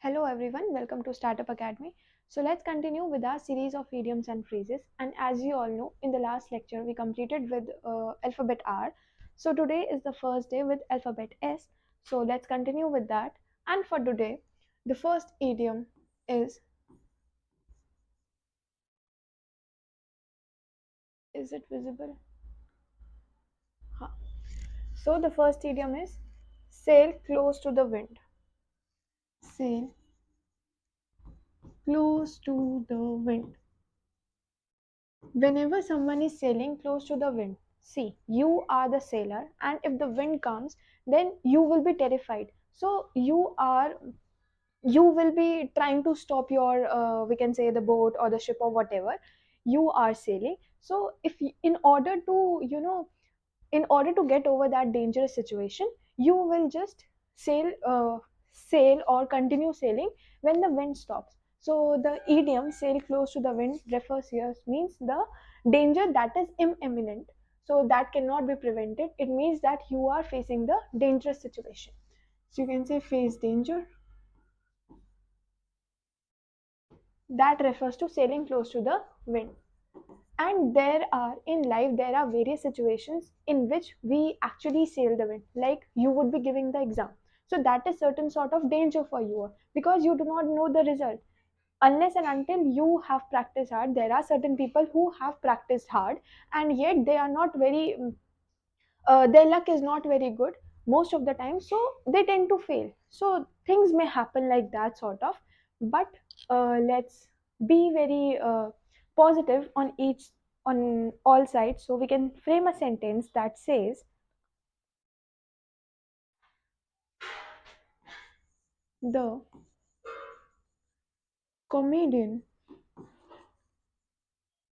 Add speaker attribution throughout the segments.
Speaker 1: Hello everyone, welcome to Startup Academy. So let's continue with our series of idioms and phrases. And as you all know, in the last lecture we completed with alphabet R. So today is the first day with alphabet S. So let's continue with that. And for today, the first idiom is it visible? Huh. So the first idiom is sail close to the wind. Sail close to the wind. Whenever someone is sailing close to the wind, see, you are the sailor, and if the wind comes, then you will be terrified. So you will be trying to stop your, we can say, the boat or the ship or whatever you are sailing. So in order to, in order to get over that dangerous situation, you will just sail or continue sailing when the wind stops. So the idiom sail close to the wind refers here means the danger that is imminent, so that cannot be prevented. It means that you are facing the dangerous situation, so you can say face danger. That refers to sailing close to the wind. And there are various situations in which we actually sail the wind, like you would be giving the exam. So that is certain sort of danger for you, because you do not know the result. Unless and until you have practiced hard, there are certain people who have practiced hard, and yet they are not very their luck is not very good most of the time, so they tend to fail. So things may happen like that sort of. But let's be very positive on all sides, so we can frame a sentence that says the comedian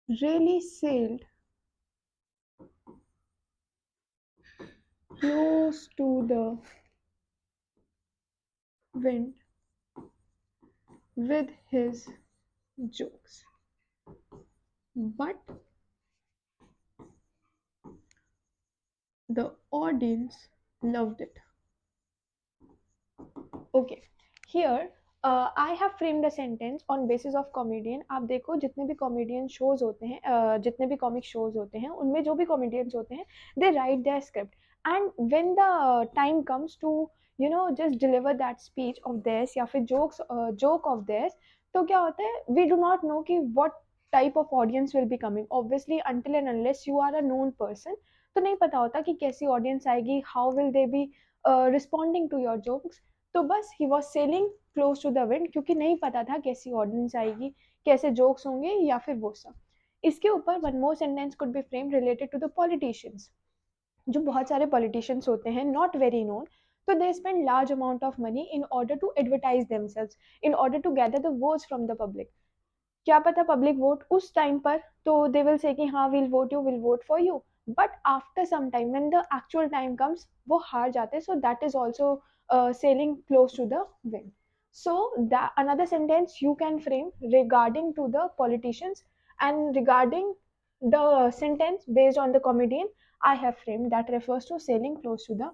Speaker 1: really sailed close to the wind with his jokes, but the audience loved it. Okay, here I have framed a sentence on basis of comedian. आप देखो, जितने भी comedian shows होते हैं, जितने भी comic shows होते हैं, उनमें जो भी कॉमेडियंस होते हैं, they write their script. And when the time comes to just deliver that speech of theirs या फिर जोक ऑफ देयर्स, तो क्या होता है, वी डू नॉट नो कि what type of audience will be coming. Obviously until and unless you are a known person, तो नहीं पता होता कि कैसी ऑडियंस आएगी, how will they be responding to your jokes. तो बस he was selling close to the wind, क्योंकि नहीं पता था कैसी ऑडियंस आएगी, कैसे जोक्स होंगे या फिर वो सब. इसके ऊपर one more sentence could be frame related to the politicians. जो बहुत सारे पॉलिटिशियंस होते हैं, नॉट वेरी नोन, तो they spend large amount of money in order to advertise themselves, in order to gather the votes from the public. क्या पता public vote उस time पर, तो दे विल से कि हाँ, will vote for you. But after some time when the actual time comes, वो हार जाते. So that is also sailing close to the wind. So another sentence you can frame regarding to the politicians, and regarding the sentence based on the comedian I have framed, that refers to sailing close to the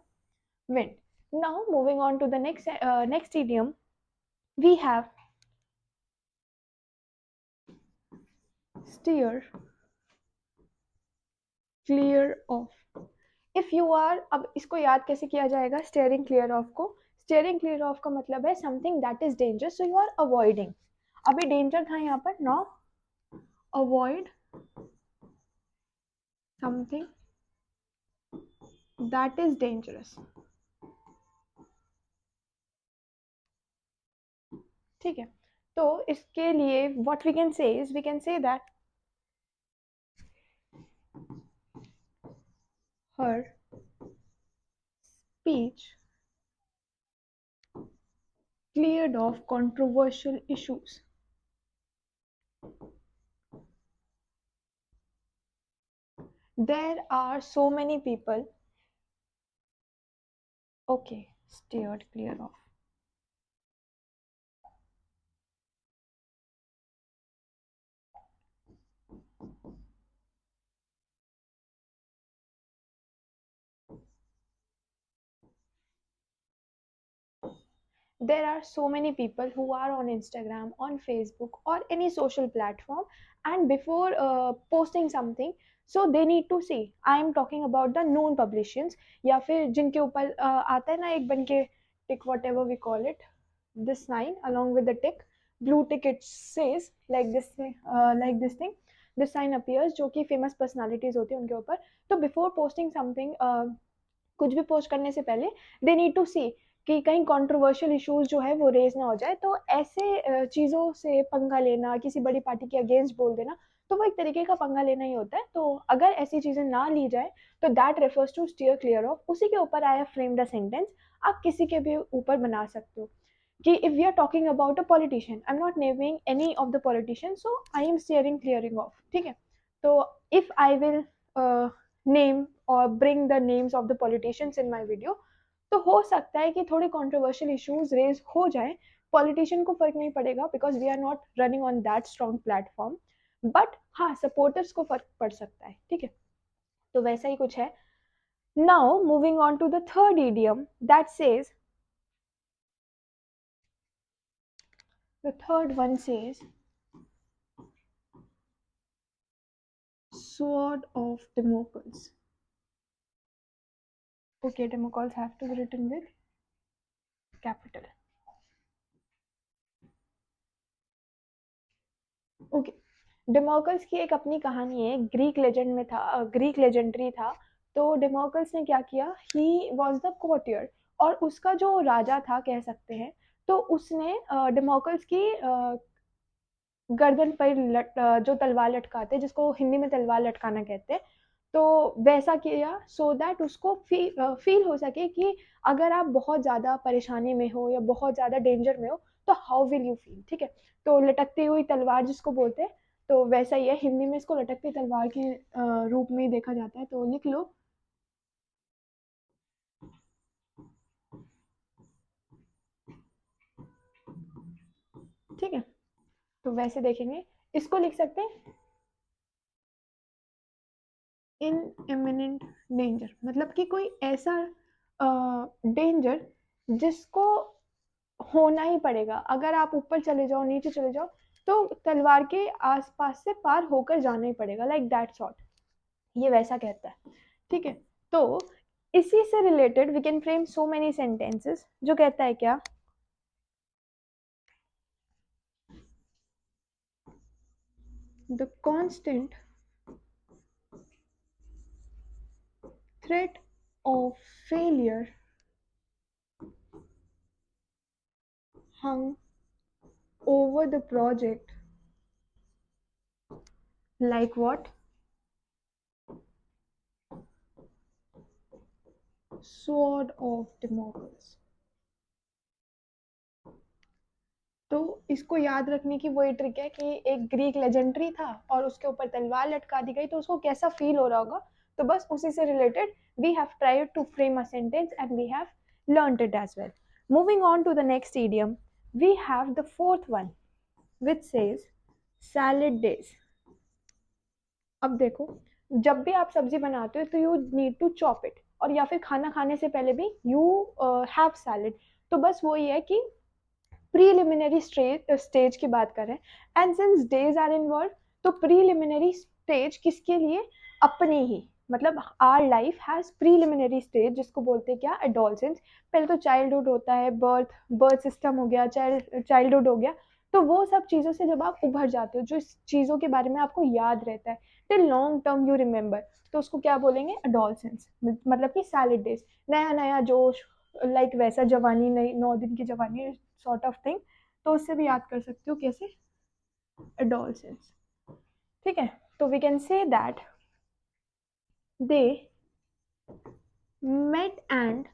Speaker 1: wind. Now moving on to the next idiom, we have steer clear of. If you are, अब इसको याद कैसे किया जाएगा steering clear of को? Steering clear of का मतलब है something that is dangerous, so you are avoiding. अभी डेंजर था यहाँ पर, now avoid something that is dangerous. ठीक है, तो इसके लिए what we can say is, we can say that her speech cleared of controversial issues. There are so many people. Okay, steered clear of. there are so many people who are on Instagram, on Facebook, or any social platform, and before posting something, so they need to see. I am talking about the known publications, या फिर जिनके ऊपर आता है ना एक बन के tick, whatever we call it, this sign along with the tick, blue tick, it says like this thing, this sign appears, जो कि famous personalities होती है उनके ऊपर. तो before posting something, कुछ भी पोस्ट करने से पहले दे नीड टू सी कि कहीं कंट्रोवर्शियल इश्यूज जो है वो रेज ना हो जाए. तो ऐसे चीज़ों से पंगा लेना, किसी बड़ी पार्टी के अगेंस्ट बोल देना, तो वो एक तरीके का पंगा लेना ही होता है. तो अगर ऐसी चीज़ें ना ली जाए तो that refers to steer clear of. उसी के ऊपर I have framed a sentence. आप किसी के भी ऊपर बना सकते हो कि if we are talking about a politician, I am not naming any of the politician, so I am steering clearing of. ठीक है. तो इफ आई विल नेम और bring the names of the politicians in my video, तो हो सकता है कि थोड़े कंट्रोवर्शियल इश्यूज रेज हो जाए. पॉलिटिशियन को फर्क नहीं पड़ेगा because we are not running on that strong platform, but हाँ सपोर्टर्स को फर्क पड़ सकता है. ठीक है. तो वैसा ही कुछ है. Now moving on to the third idiom that says, the third one says sword of Damocles. Okay, Damocles have to be written with capital. Okay. डेमोकल्स की एक अपनी कहानी है. ग्रीक लेजेंड में था, ग्रीक लेजेंडरी था. तो डेमोकल्स ने क्या किया, ही वॉज द कोर्टियर, और उसका जो राजा था कह सकते हैं, तो उसने डेमोकल्स की गर्दन पर जो तलवार लटकाते, जिसको हिंदी में तलवार लटकाना कहते हैं, तो वैसा किया सो दैट उसको फील हो सके कि अगर आप बहुत ज़्यादा परेशानी में हो या बहुत ज़्यादा डेंजर में हो तो हाउ विल यू फील. ठीक है. तो लटकती हुई तलवार जिसको बोलते हैं, तो वैसा ही है. हिंदी में इसको लटकती तलवार के रूप में ही देखा जाता है. तो लिख लो. ठीक है. तो वैसे देखेंगे, इसको लिख सकते हैं इन इमिनेंट डेंजर, मतलब कि कोई ऐसा डेंजर जिसको होना ही पड़ेगा. अगर आप ऊपर चले जाओ, नीचे चले जाओ, तो तलवार के आसपास से पार होकर जाना ही पड़ेगा, लाइक दैट सॉर्ट. ये वैसा कहता है. ठीक है. तो इसी से related we can frame so many sentences जो कहता है क्या, the constant threat of failure hung over the project like what? Sword of Damocles. तो इसको याद रखने की वही ट्रिक है कि एक ग्रीक लेजेंडरी था और उसके ऊपर तलवार लटका दी गई, तो उसको कैसा फील हो रहा होगा. तो बस उसी से related we have tried to frame a sentence and we have learned it as well. Moving on to the next idiom, we have the fourth one which says salad days. अब देखो, जब भी आप सब्जी बनाते हो तो you need to chop it, और या फिर खाना खाने से पहले भी यू हैव सैलेड. तो बस वही है कि प्रीलिमिनरी स्टेज की बात करें, and since these are involve, तो प्रीलिमिनरी स्टेज किसके लिए, अपनी ही, मतलब our life has preliminary stage जिसको बोलते हैं क्या, एडोलसेंस. पहले तो चाइल्डहुड होता है, बर्थ सिस्टम हो गया, चाइल्डहुड हो गया. तो वो सब चीज़ों से जब आप उभर जाते हो, जो चीज़ों के बारे में आपको याद रहता है till long term you remember, तो उसको क्या बोलेंगे, एडोलसेंस. मतलब कि सैलिड डेज, नया नया जोश, लाइक वैसा जवानी, नई 9 दिन की जवानी सॉर्ट ऑफ थिंग. तो उससे भी याद कर सकते हो कैसे, एडोलसेंस. ठीक है. तो we can say that they met and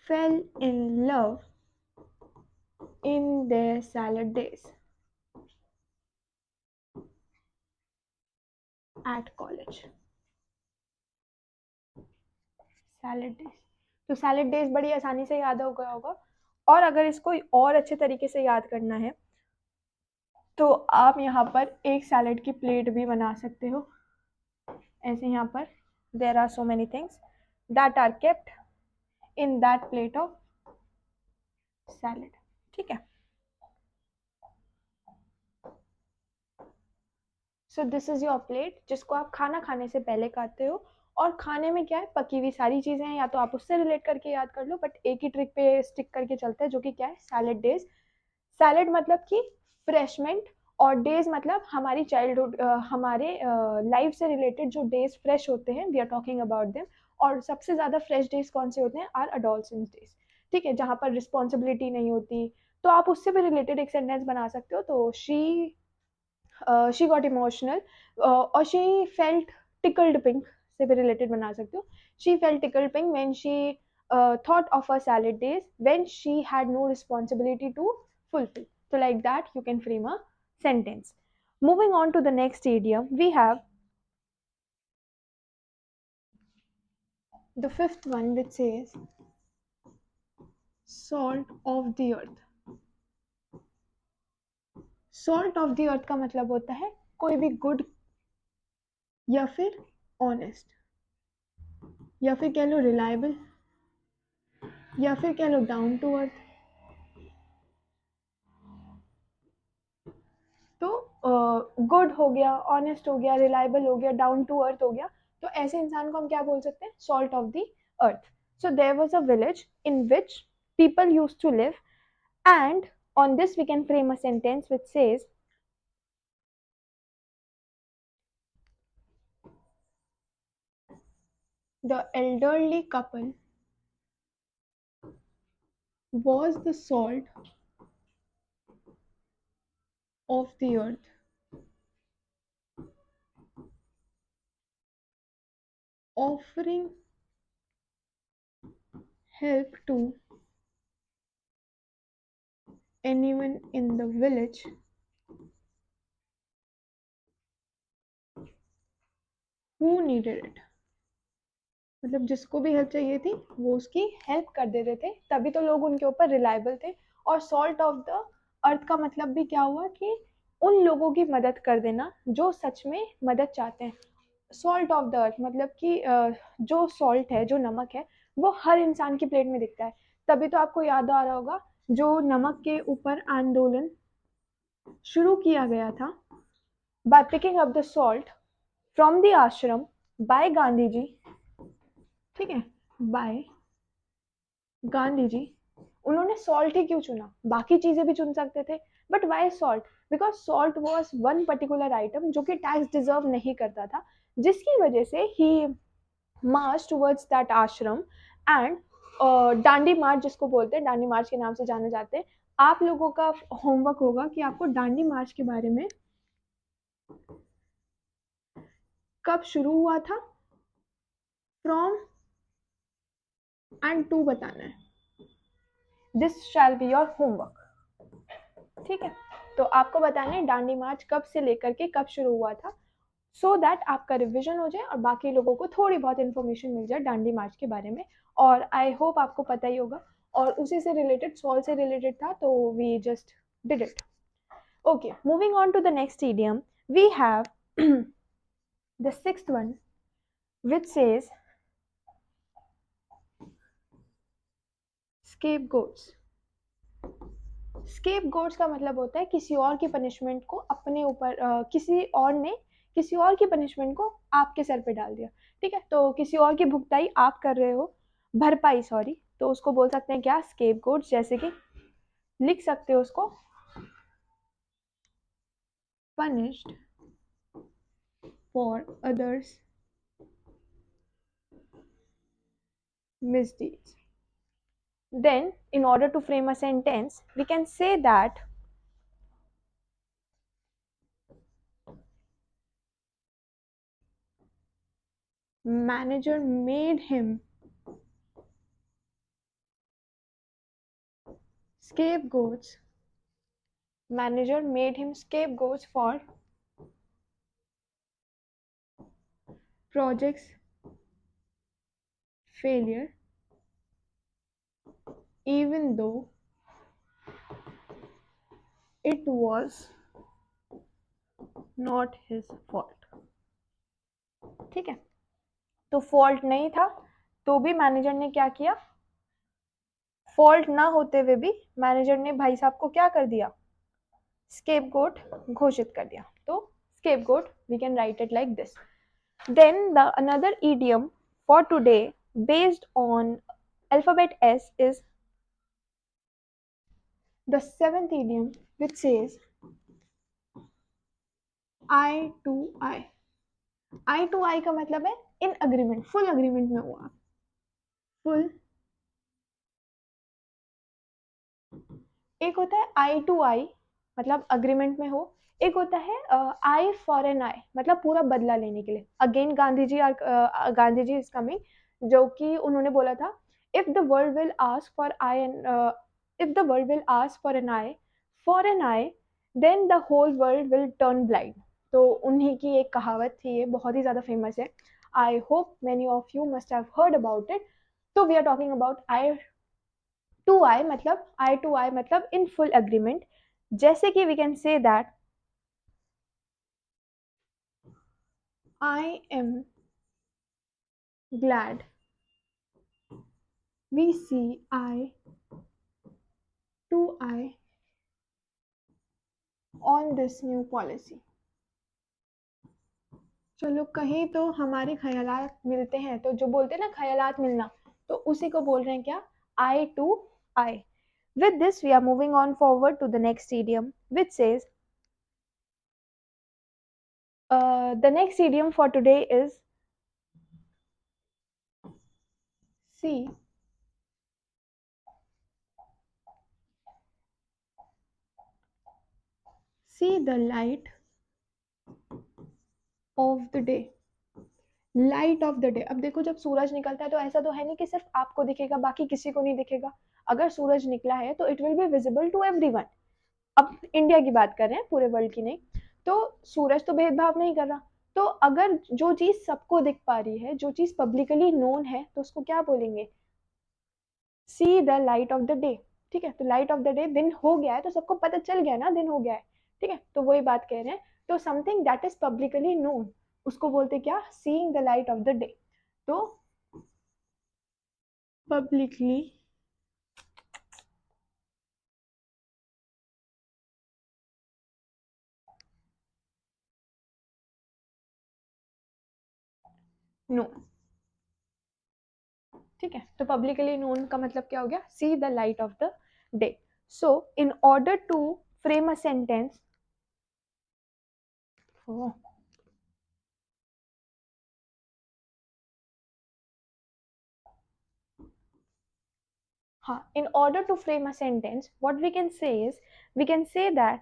Speaker 1: fell in love in their salad days at college. Salad days. तो सैलड डेज बड़ी आसानी से याद हो गया होगा. और अगर इसको और अच्छे तरीके से याद करना है तो आप यहाँ पर एक सैलड की प्लेट भी बना सकते हो. ऐसे यहाँ पर there are so many things that are kept in that plate of salad, ठीक है। So this is your plate जिसको आप खाना खाने से पहले खाते हो, और खाने में क्या है, पकी हुई सारी चीजें हैं, या तो आप उससे रिलेट करके याद कर लो, बट एक ही ट्रिक पे स्टिक करके चलते हैं जो कि क्या है, सैलेड डेज। सैलेड मतलब कि फ्रेशमेंट, और डेज मतलब हमारी चाइल्डहुड, हमारे लाइफ से रिलेटेड जो डेज फ्रेश होते हैं, we are talking about them. और सबसे ज्यादा फ्रेश डेज कौन से होते हैं, आर अडोलसेंस डेज, ठीक है, जहाँ पर रिस्पॉन्सिबिलिटी नहीं होती। तो आप उससे भी रिलेटेड एक सेंटेंस बना सकते हो। तो शी गॉट इमोशनल, और शी फेल्ट टिकल्ड पिंक से भी रिलेटेड बना सकते हो। She felt tickled pink when she thought of her salad days when she had no responsibility to fulfill. So like that you can frame a sentence. Moving on to the next idiom, we have the fifth one, which says salt of the earth. Salt of the earth का मतलब होता है कोई भी good, या फिर honest, या फिर कह लो रिलायबल, या फिर कह लो डाउन टू अर्थ। तो गुड हो गया, ऑनेस्ट हो गया, रिलायबल हो गया, डाउन टू अर्थ हो गया, तो ऐसे इंसान को हम क्या बोल सकते हैं, salt of the earth. So there was a village in which people used to live, and on this we can frame a sentence which says the elderly couple was the salt of the earth, offering help to anyone in the village who needed it। मतलब जिसको भी help चाहिए थी वो उसकी help कर देते थे, तभी तो लोग उनके ऊपर रिलायबल थे। और सॉल्ट ऑफ द अर्थ का मतलब भी क्या हुआ, कि उन लोगों की मदद कर देना जो सच में मदद चाहते हैं। सॉल्ट ऑफ द अर्थ मतलब कि जो सॉल्ट है, जो नमक है, वो हर इंसान की प्लेट में दिखता है। तभी तो आपको याद आ रहा होगा जो नमक के ऊपर आंदोलन शुरू किया गया था, by picking up the salt from the ashram by Gandhi ji, ठीक है, बाय गांधी जी। उन्होंने सॉल्ट ही क्यों चुना, बाकी चीजें भी चुन सकते थे, but why salt, because salt was one particular item जो कि टैक्स डिजर्व नहीं करता था, जिसकी वजह से ही मार्च टुवर्ड्स दैट आश्रम। एंड डांडी मार्च जिसको बोलते हैं, डांडी मार्च के नाम से जाने जाते हैं। आप लोगों का होमवर्क होगा कि आपको डांडी मार्च के बारे में कब शुरू हुआ था, फ्रॉम एंड टू बताना है। This shall be your homework, ठीक है। तो आपको बताना है डांडी मार्च कब से लेकर के कब शुरू हुआ था, सो दैट आपका रिविजन हो जाए और बाकी लोगों को थोड़ी बहुत इन्फॉर्मेशन मिल जाए डांडी मार्च के बारे में। और आई होप आपको पता ही होगा, और उसी से रिलेटेड, सॉल से रिलेटेड था, तो we just did it. Okay, moving on to the next idiom, we have the sixth one which says scapegoats। Scapegoats का मतलब होता है किसी और की पनिशमेंट को अपने ऊपर, किसी और ने किसी और की पनिशमेंट को आपके सर पे डाल दिया, ठीक है। तो किसी और की भुगताई आप कर रहे हो, भरपाई सॉरी, तो उसको बोल सकते हैं क्या, स्केपगोट्स। जैसे कि लिख सकते हो उसको, punished for others misdeeds। Then in order to frame a sentence we can say that manager made him scapegoats, manager made him scapegoats for projects failure, even though it was not his fault, ठीक है। तो fault नहीं था तो भी manager ने क्या किया, फॉल्ट ना होते हुए भी मैनेजर ने भाई साहब को क्या कर दिया, स्केपगोट घोषित कर दिया। तो scapegoat we can write it like this. Then the another idiom for today based on alphabet S is the seventh idiom, which says I to I. I to I का मतलब है in agreement, full agreement में हुआ, full। एक होता है आई to eye, मतलब agreement में हो। एक होता है आई फॉर एन आई, मतलब पूरा बदला लेने के लिए। Again Gandhi ji is coming, जो कि उन्होंने बोला था, if the world will ask for eye and if the world will ask for an eye then the whole world will turn blind. तो उन्हीं की एक कहावत थी, ये बहुत ही ज्यादा फेमस है। I hope many of you must have heard about it. तो we are talking about eye to eye मतलब इन फुल अग्रीमेंट। जैसे कि we can say that I am glad we see eye to eye on this new policy. चलो कहीं तो हमारे ख्यालात मिलते हैं, तो जो बोलते हैं ना ख्यालात मिलना, तो उसी को बोल रहे हैं क्या, eye to eye. With this, we are moving on forward to the next idiom, which says, the next idiom for today is see the light of the day। Light of the day, अब देखो जब सूरज निकलता है तो ऐसा तो है नहीं कि सिर्फ आपको दिखेगा बाकी किसी को नहीं दिखेगा। अगर सूरज निकला है तो it will be visible to everyone. अब इंडिया की बात कर रहे हैं, पूरे वर्ल्ड की नहीं। तो सूरज तो भेदभाव नहीं कर रहा। तो अगर जो चीज सबको दिख पा रही है, जो चीज पब्लिकली नोन है, तो उसको क्या बोलेंगे, सी the light of the day. ठीक है, तो लाइट ऑफ द डे, दिन हो गया है तो सबको पता चल गया ना दिन हो गया है। ठीक है, तो वही बात कह रहे हैं। तो something that is publicly known, उसको बोलते क्या, seeing the light of the day. तो पब्लिकली नोन। ठीक है, तो पब्लिकली नोन का मतलब क्या हो गया, see the light of the day. So in order to frame a sentence, हाँ, in order to frame a sentence, what we can say is, we can say that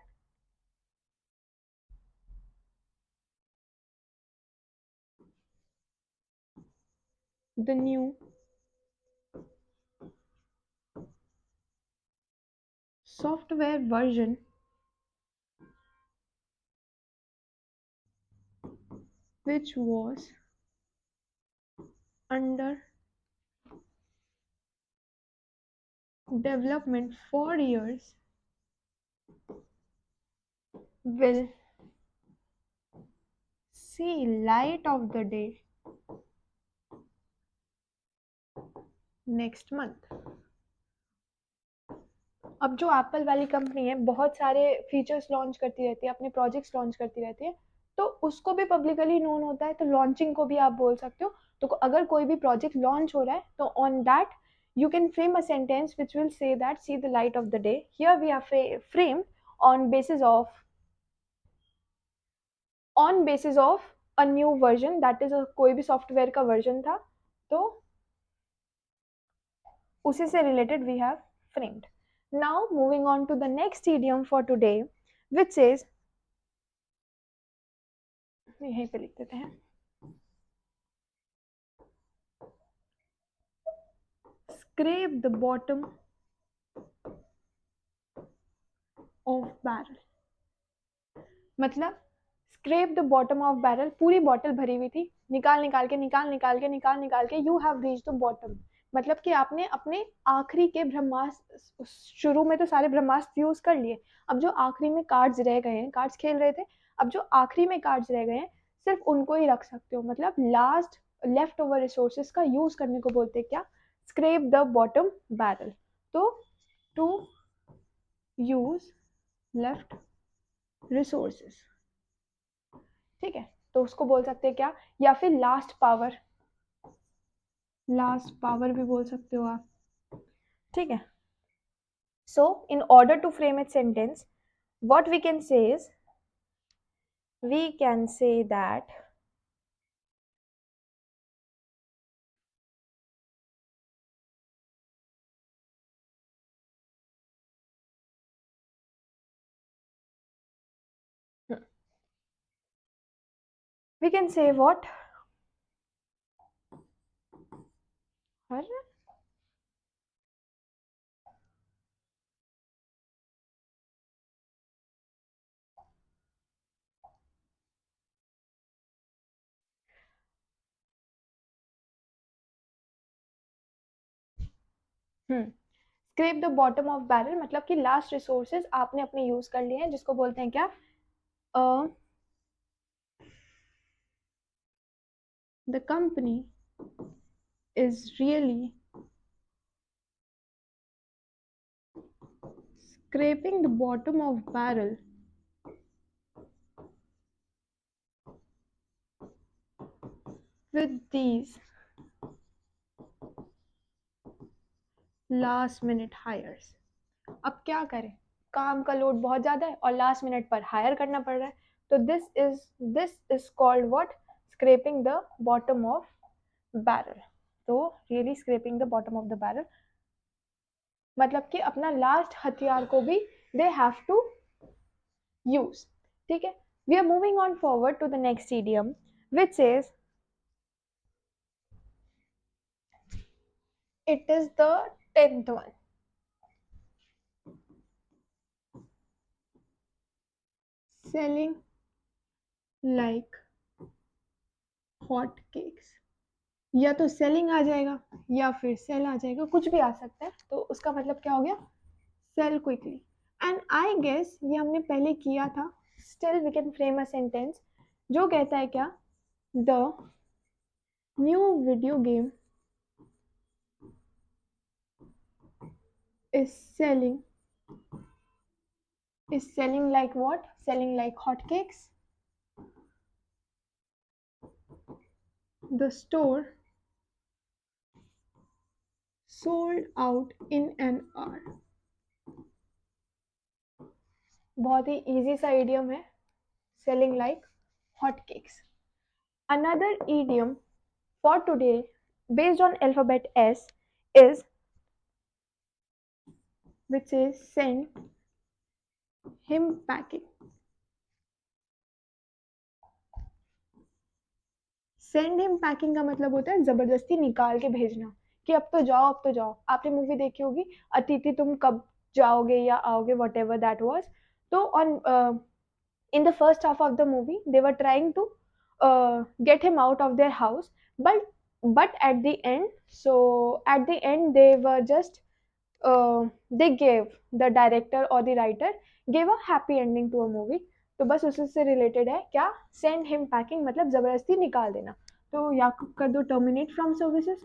Speaker 1: the new software version which was under development for years will see light of the day next month। अब जो Apple वाली company है, बहुत सारे features launch करती रहती है, अपने प्रोजेक्ट्स लॉन्च करती रहती है, तो उसको भी पब्लिकली नोन होता है, तो लॉन्चिंग को भी आप बोल सकते हो। तो अगर कोई भी प्रोजेक्ट लॉन्च हो रहा है, तो on that you can frame a sentence which will say that see the light of the day। Here we are framed on basis of a new version, that is कोई भी software का version था, तो उसी से related we have framed। Now moving on to the next idiom for today, which says, यहीं पे लिख देते हैं, scrape the bottom of barrel। मतलब scrape the bottom of barrel, पूरी बॉटल भरी हुई थी, निकाल निकाल के you have reach the bottom. मतलब कि आपने अपने आखिरी के ब्रह्मास्त्र, शुरू में तो सारे ब्रह्मास्त्र यूज कर लिए, अब जो आखिरी में कार्ड्स रह गए हैं, कार्ड्स खेल रहे थे, अब जो आखिरी में कार्ड्स रह गए हैं सिर्फ उनको ही रख सकते हो। मतलब लास्ट लेफ्ट ओवर रिसोर्सेज का यूज करने को बोलते हैं क्या, स्क्रेप द बॉटम बैरल। तो टू यूज लेफ्ट रिसोर्सेस, ठीक है, तो उसको बोल सकते हैं क्या, या फिर लास्ट पावर, लास्ट पावर भी बोल सकते हो आप, ठीक है. So in order to frame a sentence, what we can say is, we can say that we can say what, her scrap the bottom of barrel, मतलब कि लास्ट रिसोर्सेज आपने अपने यूज कर लिए हैं, जिसको बोलते हैं क्या, the company is really scraping the bottom of barrel with these last minute hires. अब क्या करें, काम का लोड बहुत ज़्यादा है और लास्ट मिनट पर हायर करना पड़ रहा है, तो this is called what, scraping the bottom of barrel. तो really scraping the bottom of the barrel मतलब कि अपना लास्ट हथियार को भी दे हैव टू यूज, ठीक है. We are moving on forward to the next idiom which says it is the 10th one. Selling like hot cakes. या तो सेलिंग आ जाएगा या फिर सेल आ जाएगा, कुछ भी आ सकता है, तो उसका मतलब क्या हो गया, sell quickly. And I guess ये हमने पहले किया था. Still we can frame a sentence जो कहता है क्या, the new video game is selling like what, selling like hotcakes. The store sold out in an hour. बहुत ही easy सा idiom है, selling like hotcakes. Another idiom for today based on alphabet S is, which is send him packing. Send him packing का मतलब होता है जबरदस्ती निकाल के भेजना, कि अब तो जाओ, अब तो जाओ. आपने मूवी देखी होगी अतिथि तुम कब जाओगे या आओगे, वट एवर दैट वॉज. तो on in the first half of the movie they were trying to get him out of their house, but at the end, so at the end they were just they gave, the director or the writer gave a happy ending to a movie. तो बस उसी से related है क्या, send him packing मतलब जबरदस्ती निकाल देना. तो या कर दो टर्मिनेट फ्रॉम सर्विसेज,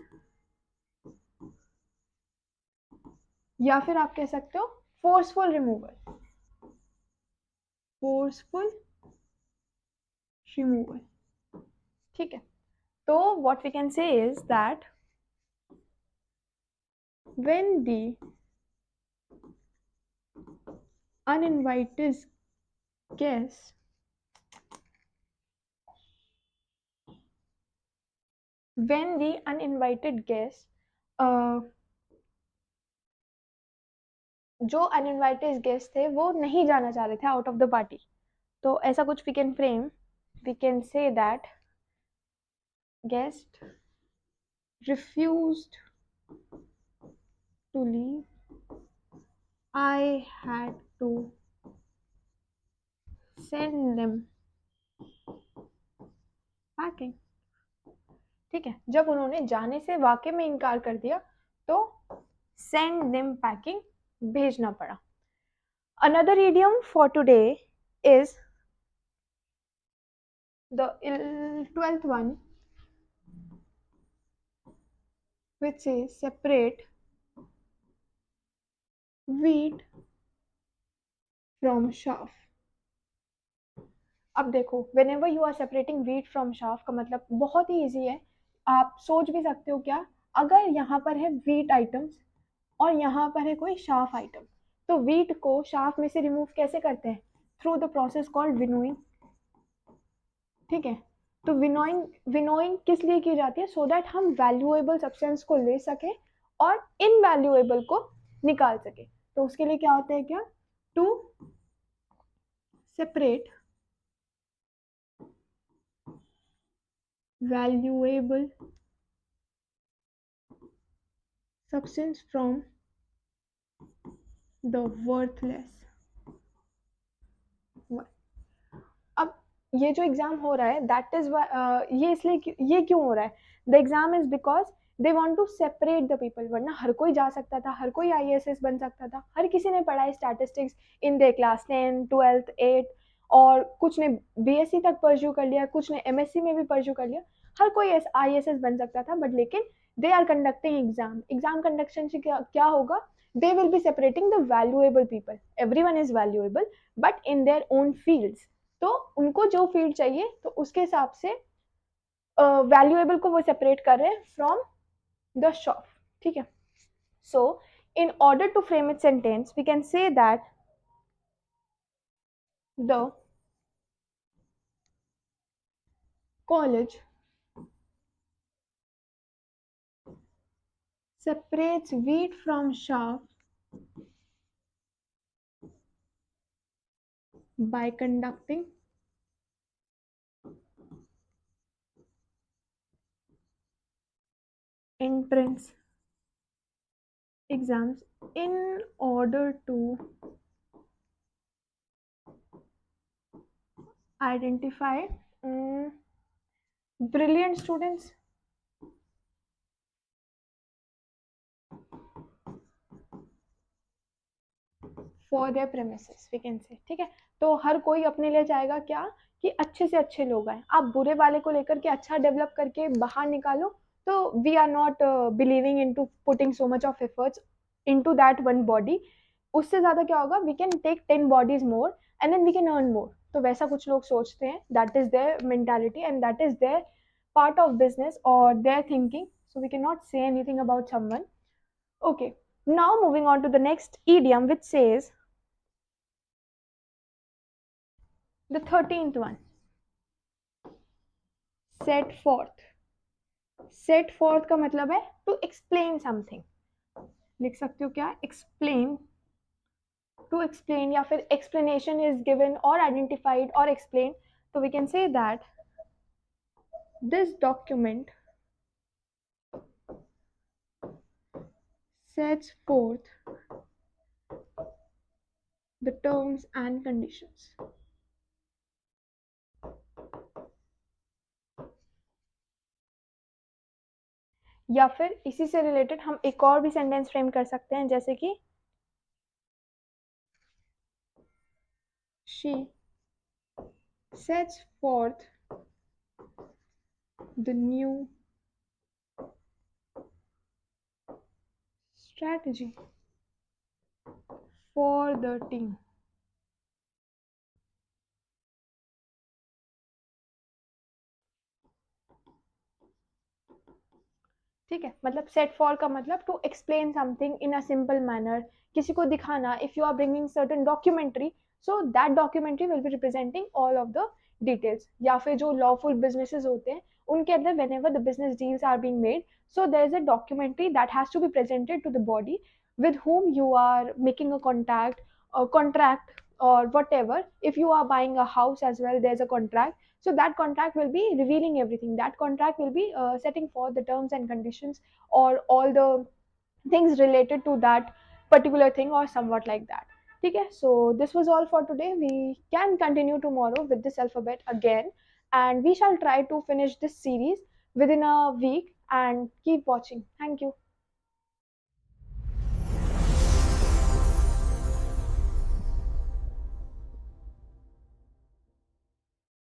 Speaker 1: या फिर आप कह सकते हो फोर्सफुल रिमूवल, फोर्सफुल रिमूवल, ठीक है. तो what we can say is that when the uninvited guest जो अनइनवाइटेड गेस्ट थे वो नहीं जाना चाह रहे थे आउट ऑफ द पार्टी, तो ऐसा कुछ we can frame, we can say that guest refused to leave, I had to send them packing, ठीक है. जब उन्होंने जाने से वाकई में इनकार कर दिया तो send them packing भेजना पड़ा. Another idiom for today is the 12th one, which is separate wheat from chaff। अब देखो, whenever you are separating wheat from chaff का मतलब बहुत ही इजी है। आप सोच भी सकते हो क्या, अगर यहाँ पर है wheat आइटम्स और यहाँ पर है कोई शाफ आइटम, तो वीट को शाफ में से रिमूव कैसे करते हैं? Through the process called winnowing. ठीक है, तो विनोइंग विनोइंग किस लिए की जाती है? सो दैट हम वैल्यूएबल सब्सटेंस को ले सके और इनवैल्यूएबल को निकाल सके। तो उसके लिए क्या होता है, क्या, to separate valuable substance from the worthless. अब ये जो एग्जाम हो रहा है, दैट इज ये इसलिए, ये क्यों हो रहा है? The exam is because they want to separate the people. वरना हर कोई जा सकता था, हर कोई आईएएस बन सकता था, हर किसी ने पढ़ा है स्टैटिस्टिक्स इन देयर क्लास 10 12 8, और कुछ ने बीएससी तक परस्यू कर लिया, कुछ ने एमएससी में भी परस्यू कर लिया। हर कोई आईएएस बन सकता था, बट लेकिन they are conducting exam. Exam conduction से क्या होगा? They will be separating the valuable people. Everyone is valuable but in their own fields. तो उनको जो फील्ड चाहिए, तो उसके हिसाब से वैल्यूएबल को वो सेपरेट कर रहे हैं फ्रॉम द शॉप। ठीक है, सो in order to frame its sentence, we can say that the college separates wheat from chaff by conducting entrance exams in order to identify brilliant students for their premises, we can say. ठीक है, तो हर कोई अपने लिए चाहेगा क्या, कि अच्छे से अच्छे लोग आए। आप बुरे वाले को लेकर के अच्छा डेवलप करके बाहर निकालो, तो we are not believing in to putting so much of efforts in to that one body. उससे ज़्यादा क्या होगा, we can take 10 bodies more and then we can earn more. तो वैसा कुछ लोग सोचते हैं, that is their mentality and that is their part of business or their thinking, so we cannot say anything about someone. Okay, now moving on to the next idiom, which says the 13th one, set forth। set forth का मतलब है to explain something। लिख सकते हो क्या, explain, to explain, या फिर explanation is given or identified or explained। तो we can say that this document sets forth the terms and conditions। या फिर इसी से रिलेटेड हम एक और भी सेंटेंस फ्रेम कर सकते हैं, जैसे कि she sets forth the new strategy for the team। ठीक है, मतलब सेट फॉर का मतलब to explain something in a simple manner, किसी को दिखाना। If you are bringing certain documentary, so that documentary will be representing all of the details. या फिर जो लॉफुल बिजनेसेस होते हैं, उनके अंदर whenever the business deals are being made, so there is a documentary that has to be presented to the body with whom you are making a contact or contract or whatever. If you are buying a house as well, there's a contract, so that contract will be revealing everything. That contract will be setting forth the terms and conditions or all the things related to that particular thing or somewhat like that. Okay, so this was all for today. We can continue tomorrow with this alphabet again, and we shall try to finish this series within a week, and keep watching. Thank you.